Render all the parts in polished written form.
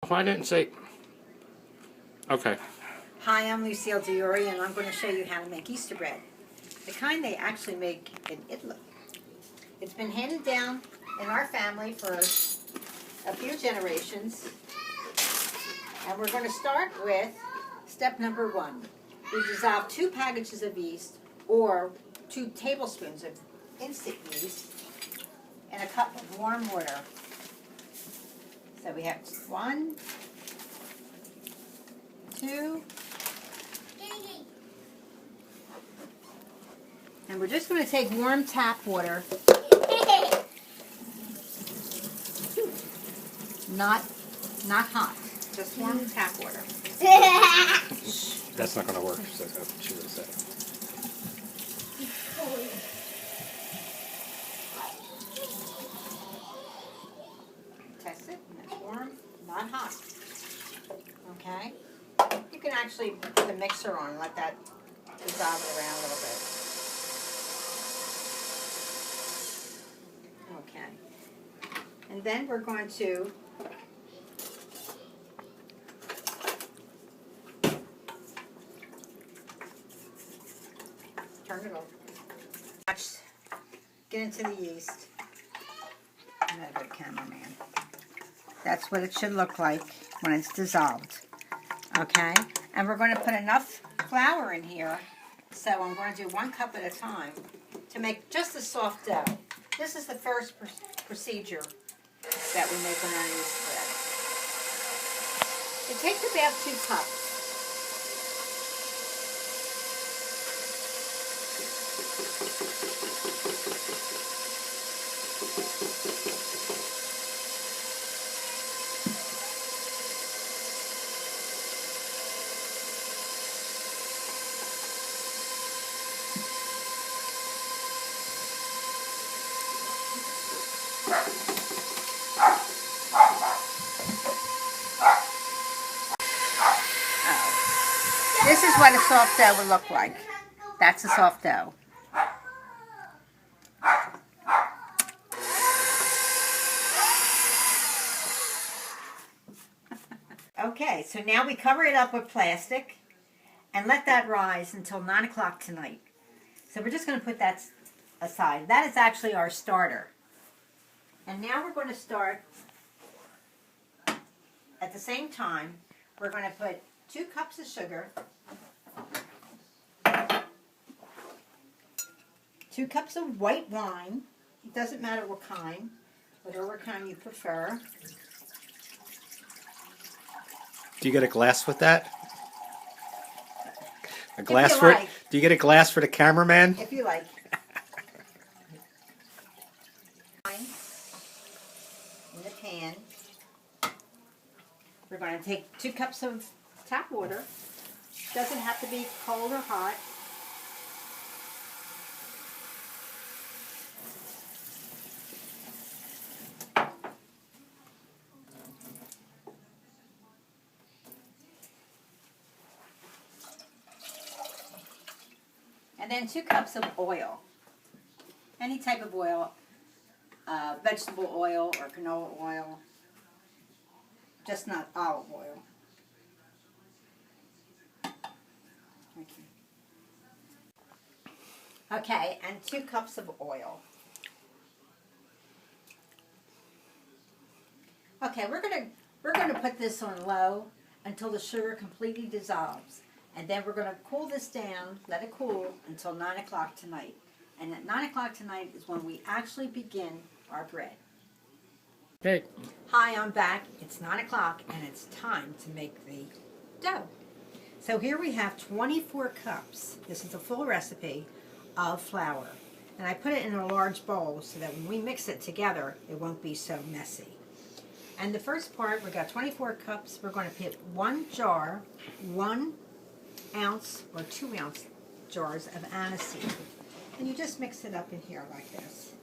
Why didn't say? Okay. Hi, I'm Lucille Auria, and I'm going to show you how to make Easter bread. The kind they actually make in Italy. It's been handed down in our family for a few generations. And we're going to start with step number 1. We dissolve 2 packages of yeast or 2 tablespoons of instant yeast in a cup of warm water. So we have 1, 2, and we're just going to take warm tap water, not hot, just warm tap water. That's not going to work. So that's what she would have said. Test it, and it's warm, not hot. Okay? You can actually put the mixer on and let that dissolve it around a little bit. Okay. And then we're going to turn it over. Get into the yeast. I'm not a good cameraman. That's what it should look like when it's dissolved. Okay? And we're going to put enough flour in here, so I'm going to do 1 cup at a time to make just a soft dough. This is the first procedure that we make on our yeast bread. It takes about 2 cups. This is what a soft dough would look like. That's a soft dough. Okay, so now we cover it up with plastic and let that rise until 9 o'clock tonight. So we're just going to put that aside. That is actually our starter. And now we're going to start at the same time. We're going to put 2 cups of sugar, 2 cups of white wine. It doesn't matter what kind, whatever kind you prefer. Do you get a glass with that? A If glass you for like. it? Do you get a glass for the cameraman? If you like. In the pan. We're going to take 2 cups of tap water. Doesn't have to be cold or hot. And then 2 cups of oil. Any type of oil, vegetable oil or canola oil, just not olive oil. Okay, and 2 cups of oil. Okay, we're gonna put this on low until the sugar completely dissolves. And then we're going to cool this down, let it cool until 9 o'clock tonight. And at 9 o'clock tonight is when we actually begin our bread. Okay. Hi, I'm back. It's 9 o'clock and it's time to make the dough. So here we have 24 cups. This is a full recipe of flour. And I put it in a large bowl so that when we mix it together, it won't be so messy. And the first part, we got 24 cups. We're going to put 1 jar, 1 ounce or 2 ounce jars of aniseed. And you just mix it up in here like this.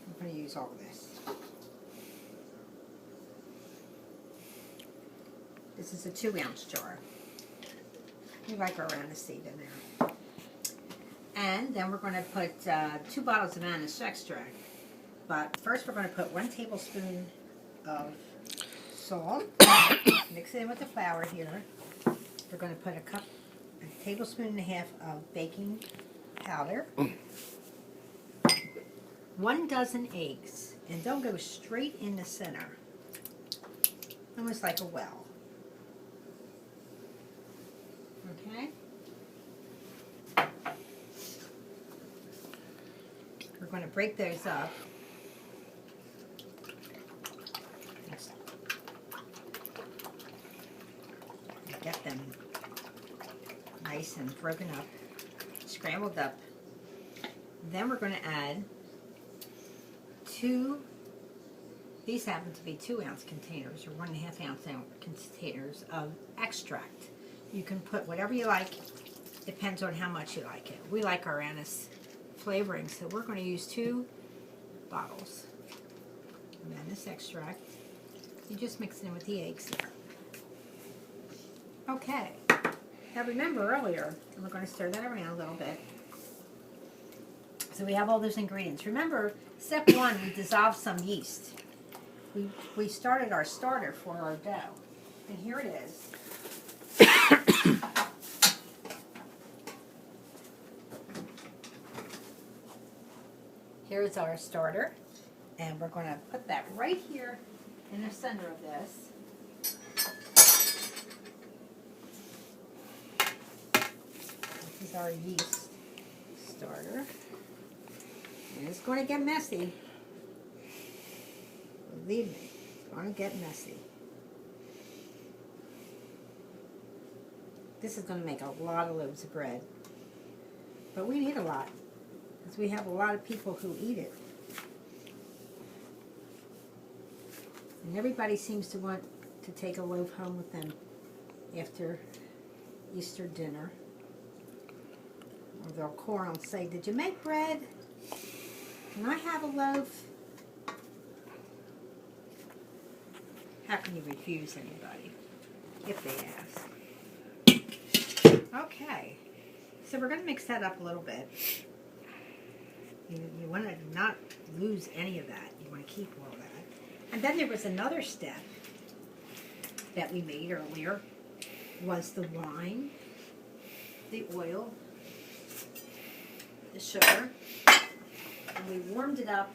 I'm going to use all of this. This is a 2 ounce jar. We like our aniseed in there. And then we're going to put 2 bottles of anise extract. But first we're going to put 1 tablespoon of salt. Mix it in with the flour here. We're going to put a tablespoon and a half of baking powder. 1 dozen eggs. And they'll go straight in the center. Almost like a well. Okay? We're going to break those up. Get them nice and broken up, scrambled up. Then we're going to add these happen to be 2-ounce containers or 1.5 ounce containers of extract. You can put whatever you like, depends on how much you like it. We like our anise flavoring, so we're going to use 2 bottles of anise extract. You just mix it in with the eggs there. Okay, now remember earlier, and we're going to stir that around a little bit. So we have all those ingredients. Remember, step 1, we dissolved some yeast. We started our starter for our dough. And here it is. Here's our starter. And we're going to put that right here in the center of this. This is our yeast starter. And it's going to get messy. Believe me, it's going to get messy. This is going to make a lot of loaves of bread. But we need a lot, because we have a lot of people who eat it. And everybody seems to want to take a loaf home with them after Easter dinner. Or they'll call and say, "Did you make bread? Can I have a loaf?" How can you refuse anybody if they ask? Okay, so we're going to mix that up a little bit. You want to not lose any of that. You want to keep all that. And then there was another step that we made earlier, was the wine, the oil, the sugar, and we warmed it up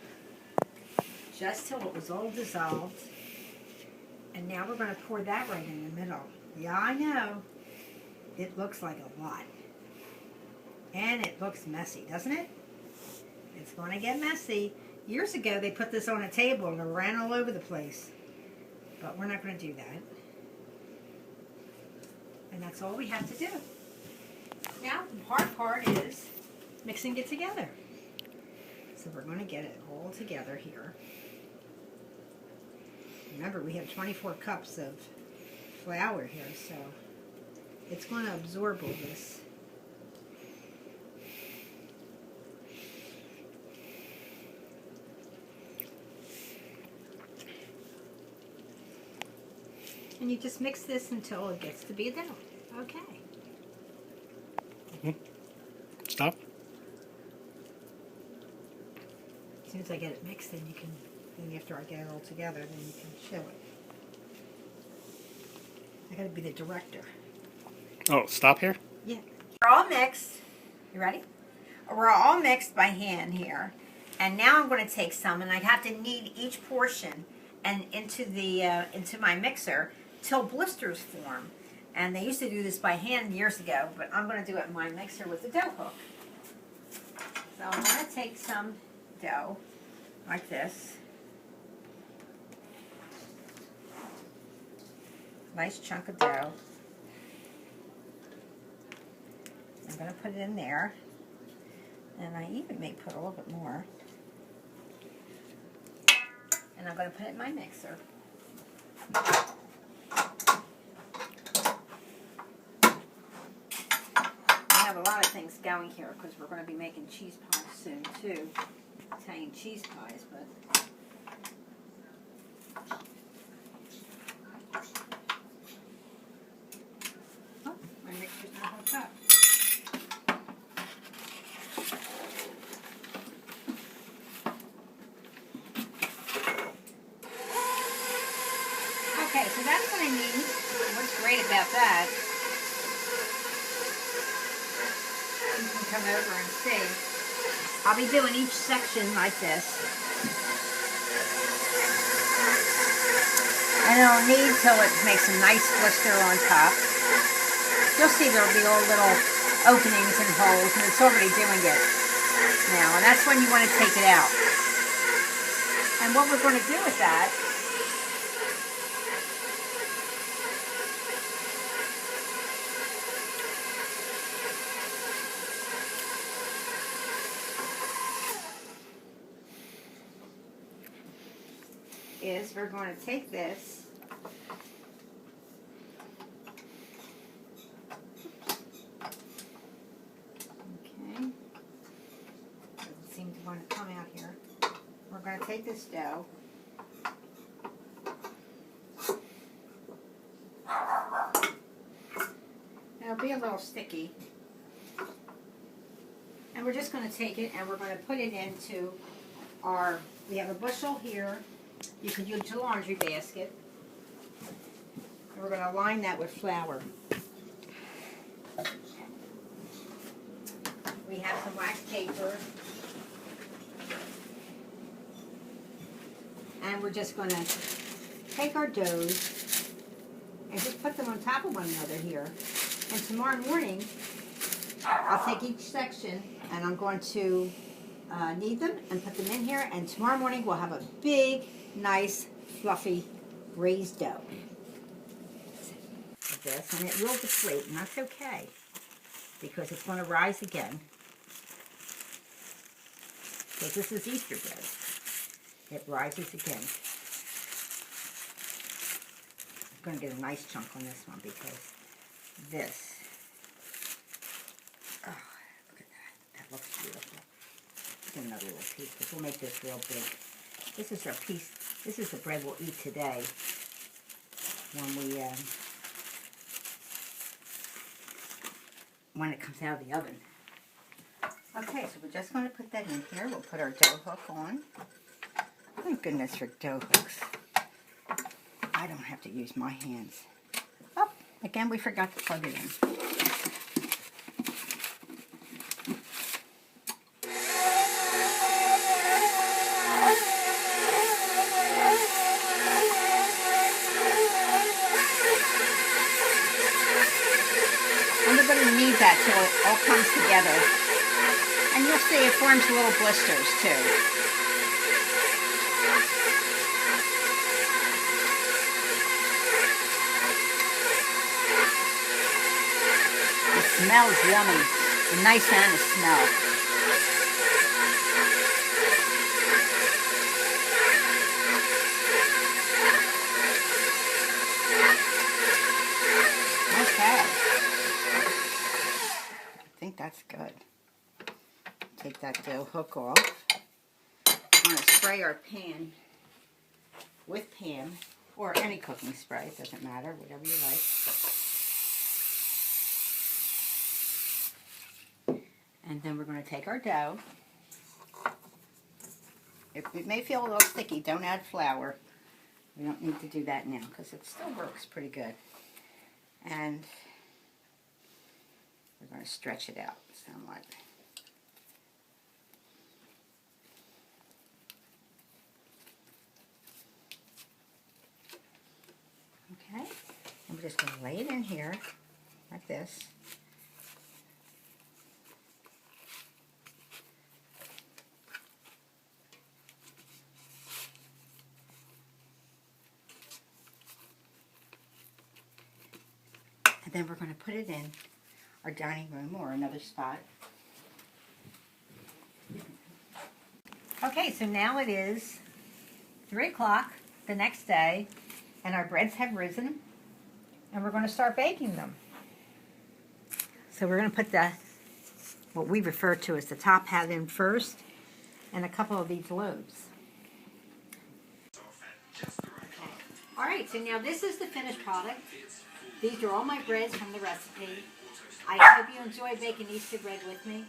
just till it was all dissolved. And now we're going to pour that right in the middle. Yeah, I know. It looks like a lot. And it looks messy, doesn't it? It's going to get messy. Years ago, they put this on a table and it ran all over the place. But we're not going to do that. And that's all we have to do. Now, the hard part is mixing it together. So we're going to get it all together here. Remember, we have 24 cups of flour here, so it's going to absorb all this. And you just mix this until it gets to be a dough. Okay. Stop. As soon as I get it mixed, then after I get it all together, then you can show it. I gotta be the director. Oh, stop here? Yeah. We're all mixed. You ready? We're all mixed by hand here. And now I'm going to take some, and I have to knead each portion and into my mixer till blisters form. And they used to do this by hand years ago, but I'm going to do it in my mixer with the dough hook. So I'm going to take some dough like this. Nice chunk of dough. I'm going to put it in there. And I even may put a little bit more. And I'm going to put it in my mixer. I have a lot of things going here because we're going to be making cheese pies soon too. Italian cheese pies, but oh, my mixer's not hooked up. Okay, so that's what I need. What's great about that, you can come over and see. I'll be doing each section like this. And it'll knead till it makes a nice blister on top. You'll see there'll be all little openings and holes, and it's already doing it now. And that's when you want to take it out. And what we're going to do with that is we're going to take this doesn't seem to want to come out here. We're going to take this dough it'll be a little sticky, and we're just going to take it and we're going to put it into our, we have a bushel here. You could use a laundry basket. And we're going to line that with flour. We have some wax paper. And we're just going to take our doughs and just put them on top of one another here. And tomorrow morning, I'll take each section and I'm going to knead them and put them in here. And tomorrow morning, we'll have a big, nice, fluffy raised dough. Like this, and it will deflate, and that's okay because it's going to rise again. Because this is Easter bread. It rises again. I'm going to get a nice chunk on this one because this, oh, look at that. That looks beautiful. Get another little piece because we'll make this real big. This is our piece. This is the bread we'll eat today when it comes out of the oven. Okay, so we're just going to put that in here. We'll put our dough hook on. Thank goodness for dough hooks. I don't have to use my hands. Oh, again, we forgot to plug it in. Knead that till it all comes together. And you'll see it forms little blisters too. It smells yummy. A nice anise smell. Okay. I think that's good. Take that dough hook off. I'm going to spray our pan with Pam, or any cooking spray, it doesn't matter, whatever you like. And then we're going to take our dough. It may feel a little sticky, don't add flour. We don't need to do that now because it still works pretty good. And we're going to stretch it out somewhat. Okay, and we're just going to lay it in here like this. And then we're going to put it in our dining room or another spot. Okay, so now it is 3 o'clock the next day, and our breads have risen, and we're going to start baking them. So we're going to put what we refer to as the top hat in first, and a couple of these loaves. Okay. All right, so now this is the finished product. These are all my breads from the recipe. I hope you enjoyed baking Easter bread with me,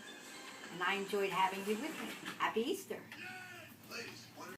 and I enjoyed having you with me. Happy Easter!